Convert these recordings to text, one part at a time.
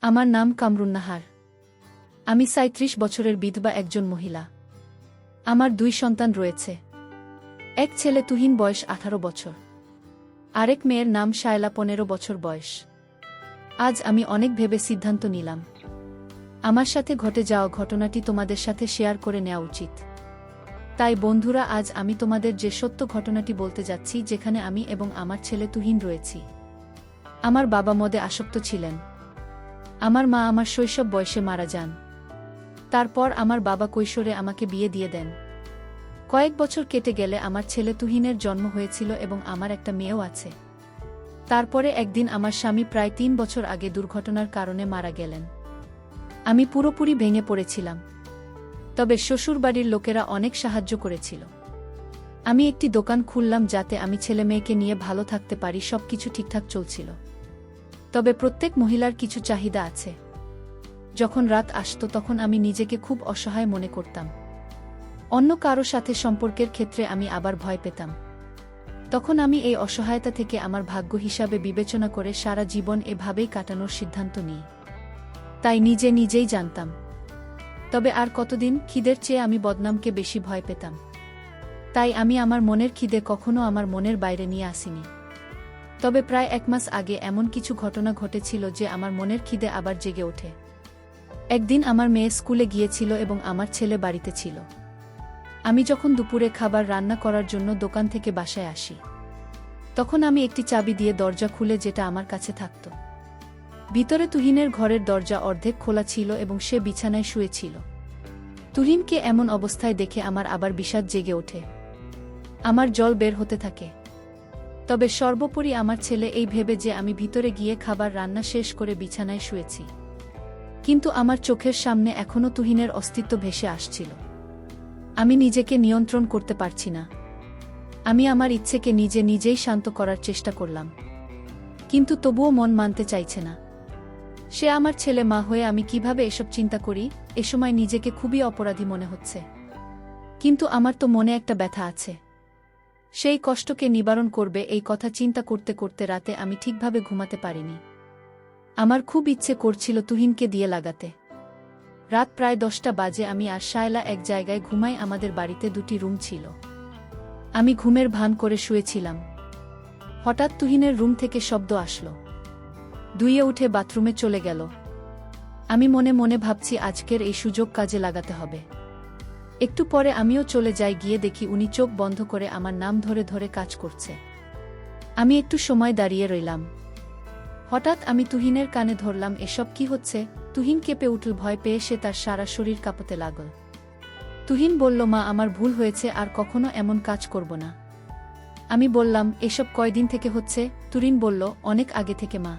আমার নাম কামরুন নাহার। আমি ৩৭ বছরের বিধবা একজন মহিলা। আমার ২ সন্তান রয়েছে। এক ছেলে তুহিন, বয়স ১৮ বছর। আরেক মেয়ের নাম শায়লা, ১৫ বছর বয়স। আজ আমি অনেক ভেবে সিদ্ধান্ত নিলাম, আমার সাথে ঘটে যাওয়া ঘটনাটি তোমাদের সাথে শেয়ার করে নেওয়া উচিত। তাই বন্ধুরা, আজ আমি তোমাদের যে সত্য ঘটনাটি বলতে যাচ্ছি, যেখানে আমি এবং আমার ছেলে তুহিন রয়েছি। আমার বাবা মদে আসক্ত ছিলেন। আমার মা আমার শৈশব বয়সে মারা যান। তারপর আমার বাবা কৈশোরে আমাকে বিয়ে দিয়ে দেন। কয়েক বছর কেটে গেলে আমার ছেলে তুহিনের জন্ম হয়েছিল এবং আমার একটা মেয়েও আছে। তারপরে একদিন আমার স্বামী প্রায় ৩ বছর আগে দুর্ঘটনার কারণে মারা গেলেন। আমি পুরোপুরি ভেঙে পড়েছিলাম। তবে শ্বশুরবাড়ির লোকেরা অনেক সাহায্য করেছিল। আমি একটি দোকান খুললাম যাতে আমি ছেলে মেয়েকে নিয়ে ভালো থাকতে পারি। সবকিছু ঠিকঠাক চলছিল। তবে প্রত্যেক মহিলার কিছু চাহিদা আছে। যখন রাত আসত তখন আমি নিজেকে খুব অসহায় মনে করতাম। অন্য কারো সাথে সম্পর্কের ক্ষেত্রে আমি আবার ভয় পেতাম। তখন আমি এই অসহায়তা থেকে আমার ভাগ্য হিসাবে বিবেচনা করে সারা জীবন এভাবেই কাটানোর সিদ্ধান্ত নিই। তাই নিজেই জানতাম। তবে আর কতদিন? খিদের চেয়ে আমি বদনামকে বেশি ভয় পেতাম। তাই আমি আমার মনের খিদে কখনো আমার মনের বাইরে নিয়ে আসিনি। তবে প্রায় ১ মাস আগে এমন কিছু ঘটনা ঘটেছিল যে আমার মনের খিদে আবার জেগে ওঠে। একদিন আমার মেয়ে স্কুলে গিয়েছিল এবং আমার ছেলে বাড়িতে ছিল। আমি যখন দুপুরে খাবার রান্না করার জন্য দোকান থেকে বাসায় আসি, তখন আমি একটি চাবি দিয়ে দরজা খুলে, যেটা আমার কাছে থাকত। ভিতরে তুহিনের ঘরের দরজা অর্ধেক খোলা ছিল এবং সে বিছানায় শুয়েছিল। তুহিনকে এমন অবস্থায় দেখে আমার আবার বিষাদ জেগে ওঠে। আমার জল বের হতে থাকে। তবে সর্বোপরি আমার ছেলে এই ভেবে যে আমি ভিতরে গিয়ে খাবার রান্না শেষ করে বিছানায় শুয়েছি। কিন্তু আমার চোখের সামনে এখনও তুহিনের অস্তিত্ব ভেসে আসছিল। আমি নিজেকে নিয়ন্ত্রণ করতে পারছি না। আমি আমার ইচ্ছেকে নিজেই শান্ত করার চেষ্টা করলাম, কিন্তু তবুও মন মানতে চাইছে না। সে আমার ছেলে, মা হয়ে আমি কিভাবে এসব চিন্তা করি? এ সময় নিজেকে খুবই অপরাধী মনে হচ্ছে। কিন্তু আমার তো মনে একটা ব্যথা আছে। সেই কষ্টকে নিবারণ করবে এই কথা চিন্তা করতে করতে রাতে আমি ঠিকভাবে ঘুমাতে পারিনি। আমার খুব ইচ্ছে করছিল তুহিনকে দিয়ে লাগাতে। রাত প্রায় 10টা বাজে। আমি আর শায়লা এক জায়গায় ঘুমাই। আমাদের বাড়িতে 2টি রুম ছিল। আমি ঘুমের ভান করে শুয়েছিলাম। হঠাৎ তুহিনের রুম থেকে শব্দ আসলো। দুইয়ে উঠে বাথরুমে চলে গেল। আমি মনে মনে ভাবছি, আজকের এই সুযোগ কাজে লাগাতে হবে। একটু পরে আমিও চলে যাই। গিয়ে দেখি উনি চোখ বন্ধ করে আমার নাম ধরে ধরে কাজ করছে। আমি একটু সময় দাঁড়িয়ে রইলাম। হঠাৎ আমি তুহিনের কানে ধরলাম, এসব কি হচ্ছে? তুহিন কেঁপে উঠল। ভয় পেয়ে সে তার সারা শরীর কাঁপতে লাগল। তুহিন বলল, মা, আমার ভুল হয়েছে, আর কখনো এমন কাজ করব না। আমি বললাম, এসব কয়দিন থেকে হচ্ছে? তুহিন বলল, অনেক আগে থেকে মা।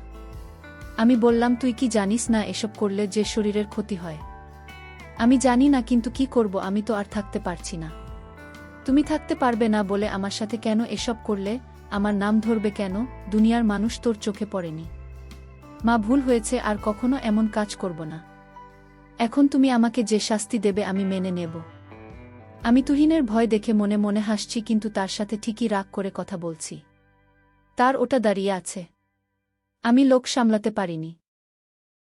আমি বললাম, তুই কি জানিস না এসব করলে যে শরীরের ক্ষতি হয়? আমি জানি না, কিন্তু কি করব? আমি তো আর থাকতে পারছি না। তুমি থাকতে পারবে না বলে আমার সাথে কেন এসব করলে? আমার নাম ধরবে কেন? দুনিয়ার মানুষ তোর চোখে পড়েনি। মা, ভুল হয়েছে, আর কখনো এমন কাজ করব না। এখন তুমি আমাকে যে শাস্তি দেবে আমি মেনে নেব। আমি তুহিনের ভয় দেখে মনে মনে হাসছি, কিন্তু তার সাথে ঠিকই রাগ করে কথা বলছি। তার ওটা দাঁড়িয়ে আছে। আমি লোক সামলাতে পারিনি।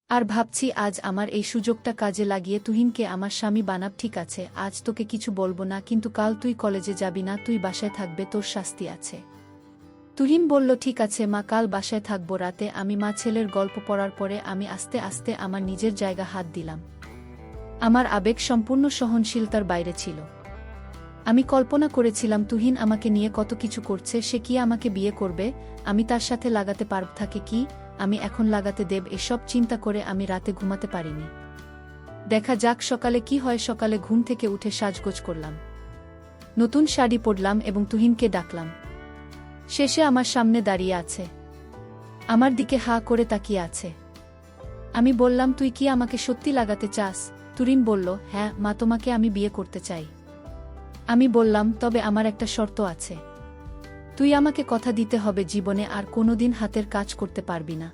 আর ভাবছি, আজ আমার এই সুযোগটা কাজে লাগিয়ে তুহিনকে আমার স্বামী বানাব। ঠিক আছে, আজ তোকে কিছু বলবো না, কিন্তু কাল তুই কলেজে যাবি না, তুই বাসায় থাকবে, তোর শাস্তি আছে। তুহিন বলল, ঠিক আছে মা, কাল বাসায় থাকবো। রাতে আমি মা ছেলের গল্প পড়ার পরে আমি আস্তে আস্তে আমার নিজের জায়গা হাত দিলাম। আমার আবেগ সম্পূর্ণ সহনশীলতার বাইরে ছিল। আমি কল্পনা করেছিলাম তুহিন আমাকে নিয়ে কত কিছু করছে। সে কি আমাকে বিয়ে করবে? আমি তার সাথে লাগাতে পারব থাকে কি? আমি এখন লাগাতে দেব? এসব চিন্তা করে আমি রাতে ঘুমাতে পারিনি। দেখা যাক সকালে কি হয়। সকালে ঘুম থেকে উঠে সাজগোজ করলাম, নতুন শাড়ি পরলাম এবং তুহিনকে ডাকলাম। শেষে আমার সামনে দাঁড়িয়ে আছে, আমার দিকে হা করে তাকিয়ে আছে। আমি বললাম, তুই কি আমাকে সত্যি লাগাতে চাস? তুহিন বলল, হ্যাঁ মা, তোমাকে আমি বিয়ে করতে চাই। আমি বললাম, তবে আমার একটা শর্ত আছে। তুই আমাকে কথা দিতে হবে জীবনে আর কোনোদিন হাতের কাজ করতে পারবি না।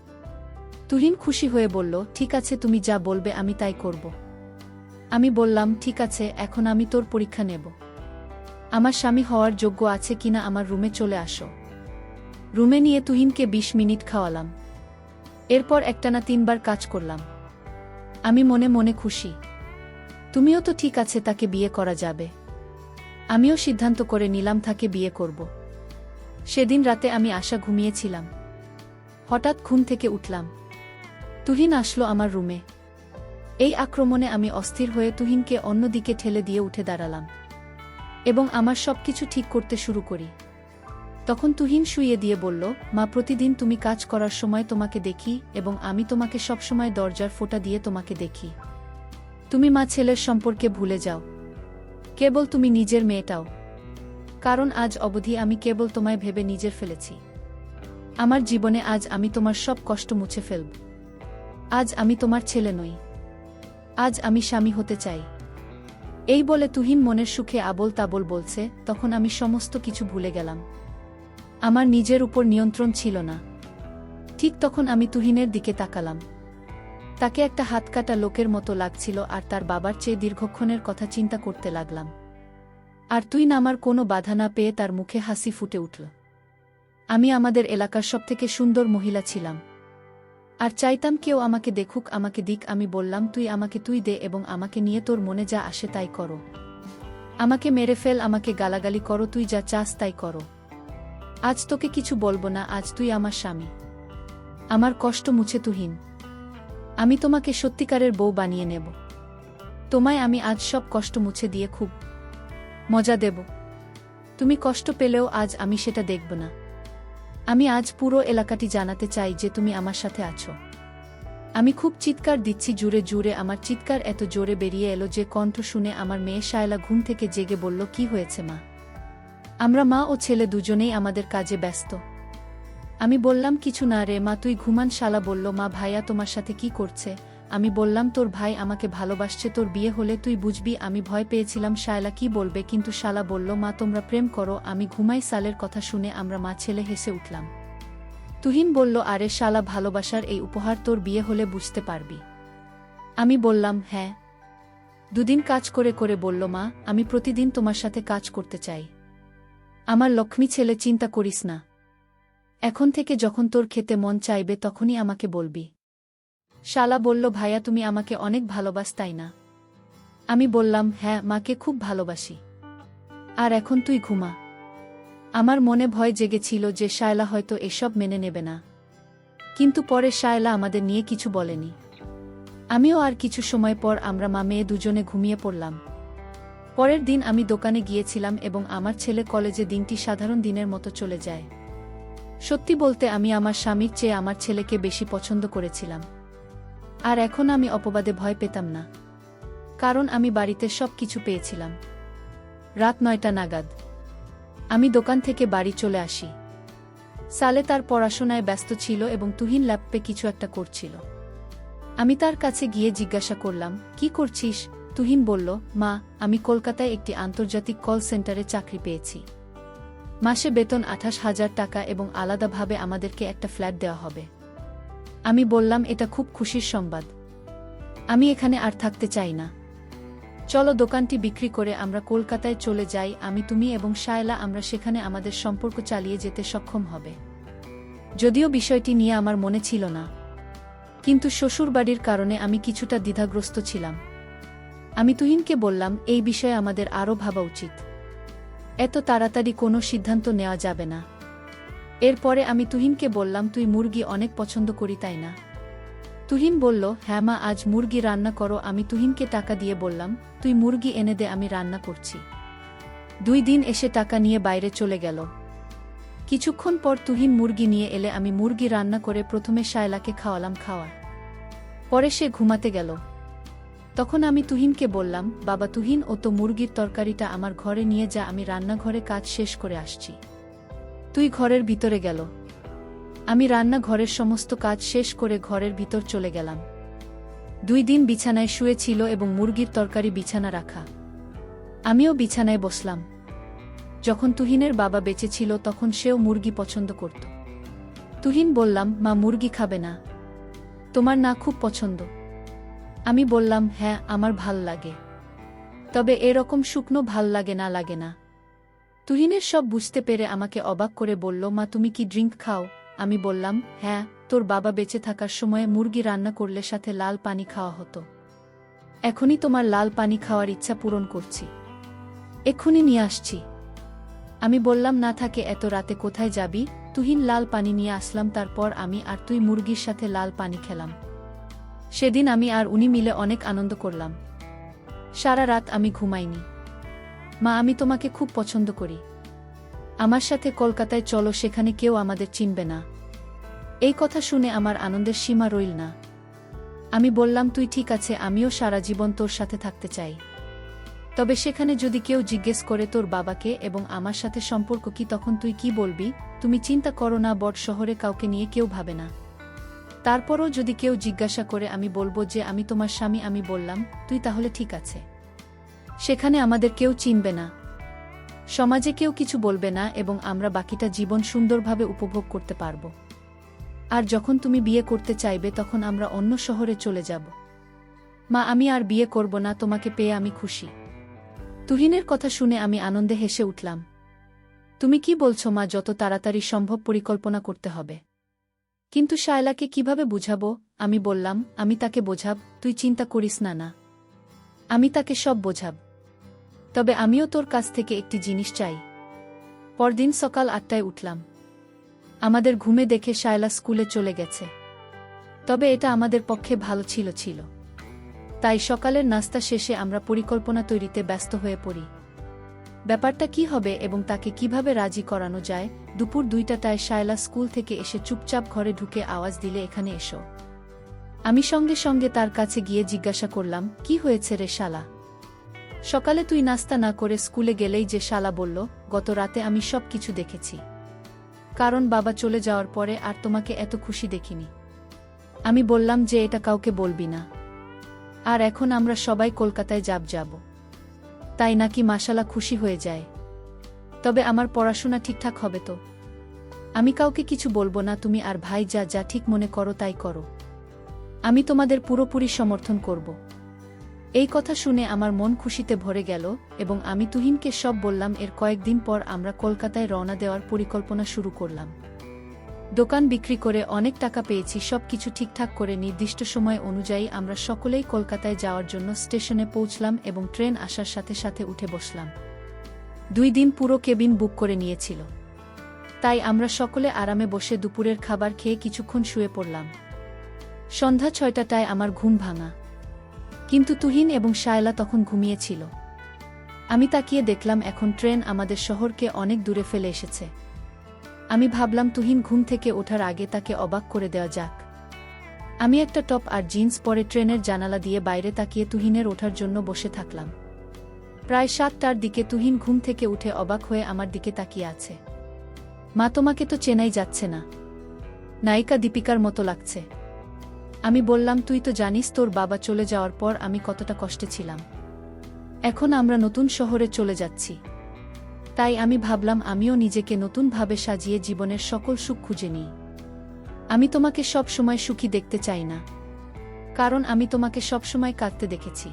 তুহিন খুশি হয়ে বলল, ঠিক আছে, তুমি যা বলবে আমি তাই করব। আমি বললাম, ঠিক আছে, এখন আমি তোর পরীক্ষা নেব। আমার স্বামী হওয়ার যোগ্য আছে কিনা আমার রুমে চলে আসো। রুমে নিয়ে তুহিনকে 20 মিনিট খাওয়ালাম। এরপর একটানা 3 বার কাজ করলাম। আমি মনে মনে খুশি। তুমিও তো ঠিক আছে, তাকে বিয়ে করা যাবে। আমিও সিদ্ধান্ত করে নিলাম তাকে বিয়ে করব। সেদিন রাতে আমি আশা ঘুমিয়েছিলাম। হঠাৎ ঘুম থেকে উঠলাম। তুহিন আসলো আমার রুমে। এই আক্রমণে আমি অস্থির হয়ে তুহিনকে অন্যদিকে ঠেলে দিয়ে উঠে দাঁড়ালাম এবং আমার সবকিছু ঠিক করতে শুরু করি। তখন তুহিন শুইয়ে দিয়ে বলল, মা, প্রতিদিন তুমি কাজ করার সময় তোমাকে দেখি এবং আমি তোমাকে সবসময় দরজার ফোঁটা দিয়ে তোমাকে দেখি। তুমি মা ছেলের সম্পর্কে ভুলে যাও, কেবল তুমি নিজের মেয়েটাও। কারণ আজ অবধি আমি কেবল তোমায় ভেবে নিজের ফেলেছি। আমার জীবনে আজ আমি তোমার সব কষ্ট মুছে ফেলব। আজ আমি তোমার ছেলে নই, আজ আমি স্বামী হতে চাই। এই বলে তুহিন মনের সুখে আবোল তাবোল বলছে। তখন আমি সমস্ত কিছু ভুলে গেলাম। আমার নিজের উপর নিয়ন্ত্রণ ছিল না। ঠিক তখন আমি তুহিনের দিকে তাকালাম। তাকে একটা হাতকাটা লোকের মতো লাগছিল আর তার বাবার চেয়ে দীর্ঘক্ষণের কথা চিন্তা করতে লাগলাম। আর তুই না আমার কোনো বাধা না পেয়ে তার মুখে হাসি ফুটে উঠল। আমি আমাদের এলাকার সবথেকে সুন্দর মহিলা ছিলাম আর চাইতাম কেউ আমাকে দেখুক, আমাকে দিক। আমি বললাম, তুই আমাকে তুই দে এবং আমাকে নিয়ে তোর মনে যা আসে তাই করো। আমাকে মেরে ফেল, আমাকে গালাগালি করো, তুই যা চাস তাই করো। আজ তোকে কিছু বলবো না, আজ তুই আমার স্বামী। আমার কষ্ট মুছে তুহিন, আমি তোমাকে সত্যিকারের বউ বানিয়ে নেব। তোমায় আমি আজ সব কষ্ট মুছে দিয়ে খুব মজা দেব। তুমি কষ্ট পেলেও আজ আমি সেটা দেখব না। আমি আজ পুরো এলাকাটি জানাতে চাই যে তুমি আমার সাথে আছো। আমি খুব চিৎকার দিচ্ছি জুড়ে জুড়ে। আমার চিৎকার এত জোরে বেরিয়ে এলো যে কণ্ঠ শুনে আমার মেয়ে শায়লা ঘুম থেকে জেগে বলল, কি হয়েছে মা? আমরা মা ও ছেলে দুজনেই আমাদের কাজে ব্যস্ত। আমি বললাম, কিছু না রে মা, তুই ঘুমান। শালা বলল, মা, ভাইয়া তোমার সাথে কি করছে? আমি বললাম, তোর ভাই আমাকে ভালোবাসছে, তোর বিয়ে হলে তুই বুঝবি। আমি ভয় পেয়েছিলাম শায়লা কি বলবে, কিন্তু শালা বলল, মা, তোমরা প্রেম করো। আমি ঘুমাই। সালের কথা শুনে আমরা মা ছেলে হেসে উঠলাম। তুহিন বলল, আরে শালা, ভালোবাসার এই উপহার তোর বিয়ে হলে বুঝতে পারবি। আমি বললাম, হ্যাঁ। দুদিন কাজ করে করে বলল, মা, আমি প্রতিদিন তোমার সাথে কাজ করতে চাই। আমার লক্ষ্মী ছেলে, চিন্তা করিস না। এখন থেকে যখন তোর খেতে মন চাইবে তখনই আমাকে বলবি। শালা বলল, ভাইয়া তুমি আমাকে অনেক ভালোবাস তাই না? আমি বললাম, হ্যাঁ, মাকে খুব ভালোবাসি। আর এখন তুই ঘুমা। আমার মনে ভয় জেগেছিল যে শায়লা হয়তো এসব মেনে নেবে না, কিন্তু পরে শায়লা আমাদের নিয়ে কিছু বলেনি। আমিও আর কিছু সময় পর আমরা মা মেয়ে দুজনে ঘুমিয়ে পড়লাম। পরের দিন আমি দোকানে গিয়েছিলাম এবং আমার ছেলে কলেজে। দিনটি সাধারণ দিনের মতো চলে যায়। সত্যি বলতে আমি আমার স্বামীর চেয়ে আমার ছেলেকে বেশি পছন্দ করেছিলাম। আর এখন আমি অপবাদে ভয় পেতাম না, কারণ আমি বাড়িতে সব কিছু পেয়েছিলাম। রাত 9টা নাগাদ আমি দোকান থেকে বাড়ি চলে আসি। সালে তার পড়াশোনায় ব্যস্ত ছিল এবং তুহিন ল্যাপটপে কিছু একটা করছিল। আমি তার কাছে গিয়ে জিজ্ঞাসা করলাম, কি করছিস? তুহিন বলল, মা, আমি কলকাতায় একটি আন্তর্জাতিক কল সেন্টারে চাকরি পেয়েছি। মাসে বেতন 28,000 টাকা এবং আলাদাভাবে আমাদেরকে একটা ফ্ল্যাট দেওয়া হবে। আমি বললাম, এটা খুব খুশির সংবাদ। আমি এখানে আর থাকতে চাই না। চলো দোকানটি বিক্রি করে আমরা কলকাতায় চলে যাই। আমি, তুমি এবং শায়লা আমরা সেখানে আমাদের সম্পর্ক চালিয়ে যেতে সক্ষম হবে। যদিও বিষয়টি নিয়ে আমার মনে ছিল না, কিন্তু শ্বশুরবাড়ির কারণে আমি কিছুটা দ্বিধাগ্রস্ত ছিলাম। আমি তুহিনকে বললাম, এই বিষয়ে আমাদের আরও ভাবা উচিত। এত তাড়াতাড়ি কোনো সিদ্ধান্ত নেওয়া যাবে না। এরপরে আমি তুহিনকে বললাম, তুই মুরগি অনেক পছন্দ করি তাই না? তুহিন বলল, হ্যাঁ মা, আজ মুরগি রান্না করো। আমি তুহিনকে টাকা দিয়ে বললাম, তুই মুরগি এনে দে, আমি রান্না করছি। 2 দিন এসে টাকা নিয়ে বাইরে চলে গেল। কিছুক্ষণ পর তুহিন মুরগি নিয়ে এলে আমি মুরগি রান্না করে প্রথমে শায়লাকে খাওয়ালাম। পরে সে ঘুমাতে গেল। তখন আমি তুহিনকে বললাম, বাবা তুহিন, ও তো মুরগির তরকারিটা আমার ঘরে নিয়ে যা, আমি রান্নাঘরে কাজ শেষ করে আসছি। তুই ঘরের ভিতরে গেল। আমি রান্নাঘরের সমস্ত কাজ শেষ করে ঘরের ভিতর চলে গেলাম। 2 দিন বিছানায় শুয়েছিল এবং মুরগির তরকারি বিছানা রাখা। আমিও বিছানায় বসলাম। যখন তুহিনের বাবা বেঁচে ছিল তখন সেও মুরগি পছন্দ করত। তুহিন বললাম, মা, মুরগি খাবে না? তোমার না খুব পছন্দ? আমি বললাম, হ্যাঁ, আমার ভাল লাগে, তবে এরকম শুকনো ভাল লাগে না। তুহিনের সব বুঝতে পেরে আমাকে অবাক করে বলল, মা, তুমি কি ড্রিঙ্ক খাও? আমি বললাম, হ্যাঁ। তোর বাবা বেঁচে থাকার সময়ে মুরগি রান্না করলে সাথে লাল পানি খাওয়া হতো। এখনই তোমার লাল পানি খাওয়ার ইচ্ছা পূরণ করছি, এক্ষুনি নিয়ে আসছি। আমি বললাম, না থাকে, এত রাতে কোথায় যাবি? তুহিন লাল পানি নিয়ে আসলাম, তারপর আমি আর তুই মুরগির সাথে লাল পানি খেলাম। সেদিন আমি আর উনি মিলে অনেক আনন্দ করলাম। সারা রাত আমি ঘুমাইনি। মা, আমি তোমাকে খুব পছন্দ করি। আমার সাথে কলকাতায় চলো, সেখানে কেউ আমাদের চিনবে না। এই কথা শুনে আমার আনন্দের সীমা রইল না। আমি বললাম, তুই ঠিক আছে, আমিও সারা জীবন তোর সাথে থাকতে চাই। তবে সেখানে যদি কেউ জিজ্ঞেস করে তোর বাবাকে এবং আমার সাথে সম্পর্ক কি, তখন তুই কি বলবি? তুমি চিন্তা করো না, বড় শহরে কাউকে নিয়ে কেউ ভাবে না। তারপরও যদি কেউ জিজ্ঞাসা করে, আমি বলবো যে আমি তোমার স্বামী। আমি বললাম, তুই তাহলে ঠিক আছে। সেখানে আমাদের কেউ চিনবে না, সমাজে কেউ কিছু বলবে না, এবং আমরা বাকিটা জীবন সুন্দরভাবে উপভোগ করতে পারব। আর যখন তুমি বিয়ে করতে চাইবে, তখন আমরা অন্য শহরে চলে যাব। মা, আমি আর বিয়ে করব না, তোমাকে পেয়ে আমি খুশি। তুহিনের কথা শুনে আমি আনন্দে হেসে উঠলাম। তুমি কি বলছো মা? যত তাড়াতাড়ি সম্ভব পরিকল্পনা করতে হবে। কিন্তু শায়লাকে কিভাবে বুঝাবো? আমি বললাম, আমি তাকে বোঝাব, তুই চিন্তা করিস না। না, আমি তাকে সব বোঝাব। তবে আমিও তোর কাছ থেকে একটি জিনিস চাই। পরদিন সকাল 8টায় উঠলাম। আমাদের ঘুমে দেখে শায়লা স্কুলে চলে গেছে। তবে এটা আমাদের পক্ষে ভালো ছিল। তাই সকালের নাস্তা শেষে আমরা পরিকল্পনা তৈরিতে ব্যস্ত হয়ে পড়ি। ব্যাপারটা কি হবে এবং তাকে কিভাবে রাজি করানো যায়। দুপুর 2টায় শায়লা স্কুল থেকে এসে চুপচাপ ঘরে ঢুকে আওয়াজ দিলে, এখানে এসো। আমি সঙ্গে সঙ্গে তার কাছে গিয়ে জিজ্ঞাসা করলাম, কি হয়েছে রে শালা? সকালে তুই নাস্তা না করে স্কুলে গেলেই যে? শালা বলল, গত রাতে আমি সব কিছু দেখেছি। কারণ বাবা চলে যাওয়ার পরে আর তোমাকে এত খুশি দেখিনি। আমি বললাম যে এটা কাউকে বলবি না। আর এখন আমরা সবাই কলকাতায় যাব। তাই নাকি? মাশাআল্লাহ, খুশি হয়ে যায়। তবে আমার পড়াশোনা ঠিকঠাক হবে তো? আমি কাউকে কিছু বলবো না, তুমি আর ভাই যা ঠিক মনে করো তাই করো। আমি তোমাদের পুরোপুরি সমর্থন করব। এই কথা শুনে আমার মন খুশিতে ভরে গেল এবং আমি তুহিনকে সব বললাম। এর কয়েকদিন পর আমরা কলকাতায় রওনা দেওয়ার পরিকল্পনা শুরু করলাম। দোকান বিক্রি করে অনেক টাকা পেয়েছি। সব কিছু ঠিকঠাক করে নির্দিষ্ট সময় অনুযায়ী আমরা সকলেই কলকাতায় যাওয়ার জন্য স্টেশনে পৌঁছলাম এবং ট্রেন আসার সাথে সাথে উঠে বসলাম। 2 দিন পুরো কেবিন বুক করে নিয়েছিল। তাই আমরা সকলে আরামে বসে দুপুরের খাবার খেয়ে কিছুক্ষণ শুয়ে পড়লাম। সন্ধ্যা 6টায় আমার ঘুম ভাঙা। কিন্তু তুহিন এবং শায়লা তখন ঘুমিয়েছিল। আমি তাকিয়ে দেখলাম এখন ট্রেন আমাদের শহরকে অনেক দূরে ফেলে এসেছে। আমি ভাবলাম তুহিন ঘুম থেকে ওঠার আগে তাকে অবাক করে দেওয়া যাক। আমি একটা টপ আর জিন্স পরে ট্রেনের জানালা দিয়ে বাইরে তাকিয়ে তুহিনের ওঠার জন্য বসে থাকলাম। প্রায় 7টার দিকে তুহিন ঘুম থেকে উঠে অবাক হয়ে আমার দিকে তাকিয়ে আছে। মা, তোমাকে তো চেনাই যাচ্ছে না, নায়িকা দীপিকার মতো লাগছে। আমি বললাম, তুই তো জানিস তোর বাবা চলে যাওয়ার পর আমি কতটা কষ্টে ছিলাম। এখন আমরা নতুন শহরে চলে যাচ্ছি। তাই আমি ভাবলাম আমিও নিজেকে নতুনভাবে সাজিয়ে জীবনের সকল সুখ খুঁজে নিই। আমি তোমাকে সব সময় সুখী দেখতে চাই না, কারণ আমি তোমাকে সব সময় কাঁদতে দেখেছি।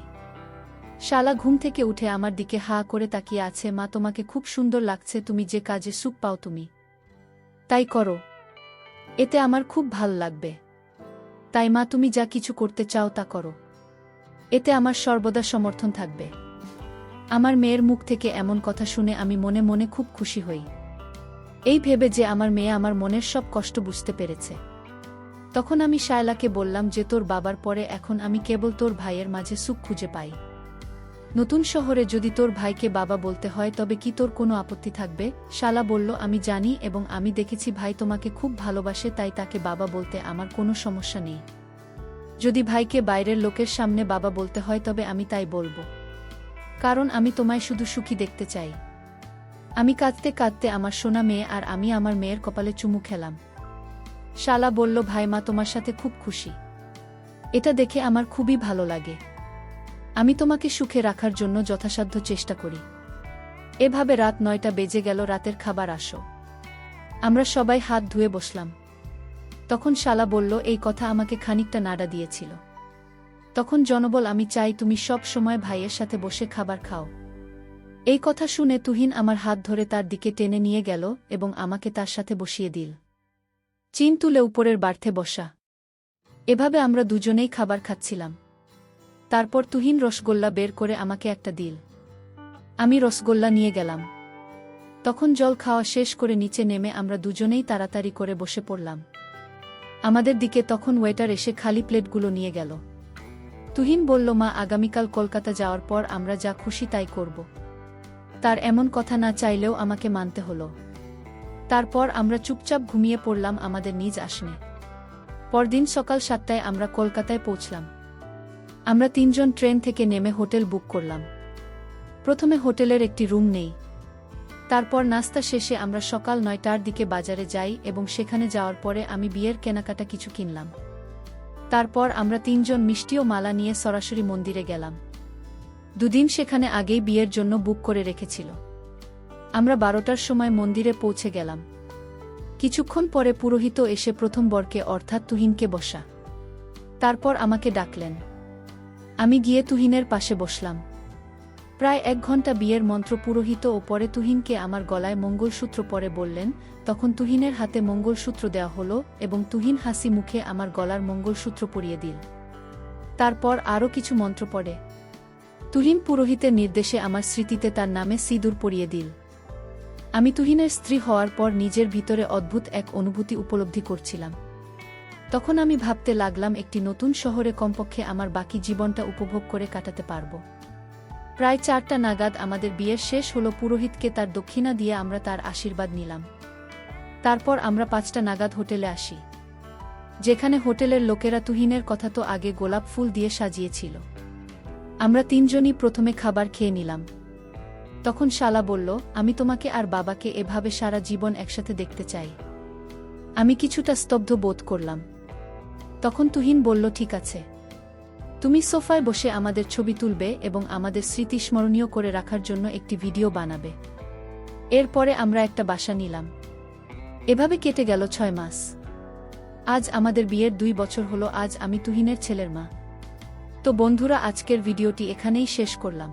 শালা ঘুম থেকে উঠে আমার দিকে হা করে তাকিয়ে আছে। মা, তোমাকে খুব সুন্দর লাগছে। তুমি যে কাজে সুখ পাও তুমি তাই করো, এতে আমার খুব ভাল লাগবে। তাই মা, তুমি যা কিছু করতে চাও তা করো, এতে আমার সর্বদা সমর্থন থাকবে। আমার মেয়ের মুখ থেকে এমন কথা শুনে আমি মনে মনে খুব খুশি হই, এই ভেবে যে আমার মেয়ে আমার মনের সব কষ্ট বুঝতে পেরেছে। তখন আমি শায়লাকে বললাম যে তোর বাবার পরে এখন আমি কেবল তোর ভাইয়ের মাঝে সুখ খুঁজে পাই। নতুন শহরে যদি তোর ভাইকে বাবা বলতে হয় তবে কি তোর কোনো আপত্তি থাকবে? শালা বলল, আমি জানি এবং আমি দেখেছি ভাই তোমাকে খুব ভালোবাসে, তাই তাকে বাবা বলতে আমার কোনো সমস্যা নেই। যদি ভাইকে বাইরের লোকের সামনে বাবা বলতে হয় তবে আমি তাই বলবো, কারণ আমি তোমায় শুধু সুখী দেখতে চাই। আমি কাঁদতে কাঁদতে আমার সোনা মেয়ে আর আমি আমার মেয়ের কপালে চুমু খেলাম। শালা বলল, ভাই, মা তোমার সাথে খুব খুশি, এটা দেখে আমার খুবই ভালো লাগে। আমি তোমাকে সুখে রাখার জন্য যথাসাধ্য চেষ্টা করি। এভাবে রাত 9টা বেজে গেল। রাতের খাবার আসো। আমরা সবাই হাত ধুয়ে বসলাম। তখন শালা বলল, এই কথা আমাকে খানিকটা নাড়া দিয়েছিল। তখন জনবল, আমি চাই তুমি সব সময় ভাইয়ের সাথে বসে খাবার খাও। এই কথা শুনে তুহিন আমার হাত ধরে তার দিকে টেনে নিয়ে গেল এবং আমাকে তার সাথে বসিয়ে দিল। চিন তুলে উপরের বার্থে বসা। এভাবে আমরা দুজনেই খাবার খাচ্ছিলাম। তারপর তুহিন রসগোল্লা বের করে আমাকে একটা দিল। আমি রসগোল্লা নিয়ে গেলাম। তখন জল খাওয়া শেষ করে নিচে নেমে আমরা দুজনেই তাড়াতাড়ি করে বসে পড়লাম। আমাদের দিকে তখন ওয়েটার এসে খালি প্লেটগুলো নিয়ে গেল। তুহিন বলল, মা আগামীকাল কলকাতা যাওয়ার পর আমরা যা খুশি তাই করব। তার এমন কথা না চাইলেও আমাকে মানতে হলো। তারপর আমরা চুপচাপ ঘুমিয়ে পড়লাম আমাদের নিজ আসনে। পরদিন সকাল 7টায় আমরা কলকাতায় পৌঁছলাম। আমরা তিনজন ট্রেন থেকে নেমে হোটেল বুক করলাম। প্রথমে হোটেলের একটি রুম নেই। তারপর নাস্তা শেষে আমরা সকাল 9টার দিকে বাজারে যাই এবং সেখানে যাওয়ার পরে আমি বিয়ের কেনাকাটা কিছু কিনলাম। তারপর আমরা তিনজন মিষ্টি ও মালা নিয়ে সরাসরি মন্দিরে গেলাম। দুদিন সেখানে আগেই বিয়ের জন্য বুক করে রেখেছিল। আমরা 12টার সময় মন্দিরে পৌঁছে গেলাম। কিছুক্ষণ পরে পুরোহিত এসে প্রথম বরকে অর্থাৎ তুহিনকে বসা। তারপর আমাকে ডাকলেন। আমি গিয়ে তুহিনের পাশে বসলাম। প্রায় 1 ঘন্টা বিয়ের মন্ত্র পুরোহিত ও পরে তুহিনকে আমার গলায় মঙ্গলসূত্র পরে বললেন। তখন তুহিনের হাতে মঙ্গলসূত্র দেওয়া হলো এবং তুহিন হাসি মুখে আমার গলার মঙ্গলসূত্র পরিয়ে দিল। তারপর আরও কিছু মন্ত্র পড়ে তুহিন পুরোহিতের নির্দেশে আমার স্মৃতিতে তার নামে সিঁদুর পরিয়ে দিল। আমি তুহিনের স্ত্রী হওয়ার পর নিজের ভিতরে অদ্ভুত এক অনুভূতি উপলব্ধি করছিলাম। তখন আমি ভাবতে লাগলাম একটি নতুন শহরে কমপক্ষে আমার বাকি জীবনটা উপভোগ করে কাটাতে পারব। প্রায় 4টা নাগাদ আমাদের বিয়ের শেষ হলো। পুরোহিতকে তার দক্ষিণা দিয়ে আমরা তার আশীর্বাদ নিলাম। তারপর আমরা 5টা নাগাদ হোটেলে আসি, যেখানে হোটেলের লোকেরা তুহিনের কথা তো আগে গোলাপ ফুল দিয়ে সাজিয়েছিল। আমরা তিনজনই প্রথমে খাবার খেয়ে নিলাম। তখন শালা বলল, আমি তোমাকে আর বাবাকে এভাবে সারা জীবন একসাথে দেখতে চাই। আমি কিছুটা স্তব্ধ বোধ করলাম। তখন তুহিন বলল, ঠিক আছে, তুমি সোফায় বসে আমাদের ছবি তুলবে এবং আমাদের স্মৃতি স্মরণীয় করে রাখার জন্য একটি ভিডিও বানাবে। এরপরে আমরা একটা বাসা নিলাম। এভাবে কেটে গেল 6 মাস। আজ আমাদের বিয়ের 2 বছর হলো। আজ আমি তুহিনের ছেলের মা। তো বন্ধুরা, আজকের ভিডিওটি এখানেই শেষ করলাম।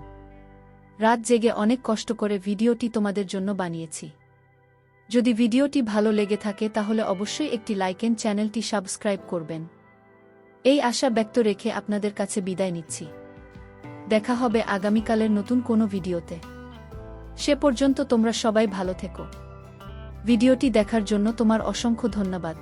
রাত জেগে অনেক কষ্ট করে ভিডিওটি তোমাদের জন্য বানিয়েছি। যদি ভিডিওটি ভালো লেগে থাকে তাহলে অবশ্যই একটি লাইক এন্ড চ্যানেলটি সাবস্ক্রাইব করবেন। এই আশা ব্যক্ত রেখে আপনাদের কাছে বিদায় নিচ্ছি। দেখা হবে আগামীকালের নতুন কোনো ভিডিওতে। সে পর্যন্ত তোমরা সবাই ভালো থেকো। ভিডিওটি দেখার জন্য তোমার অসংখ্য ধন্যবাদ।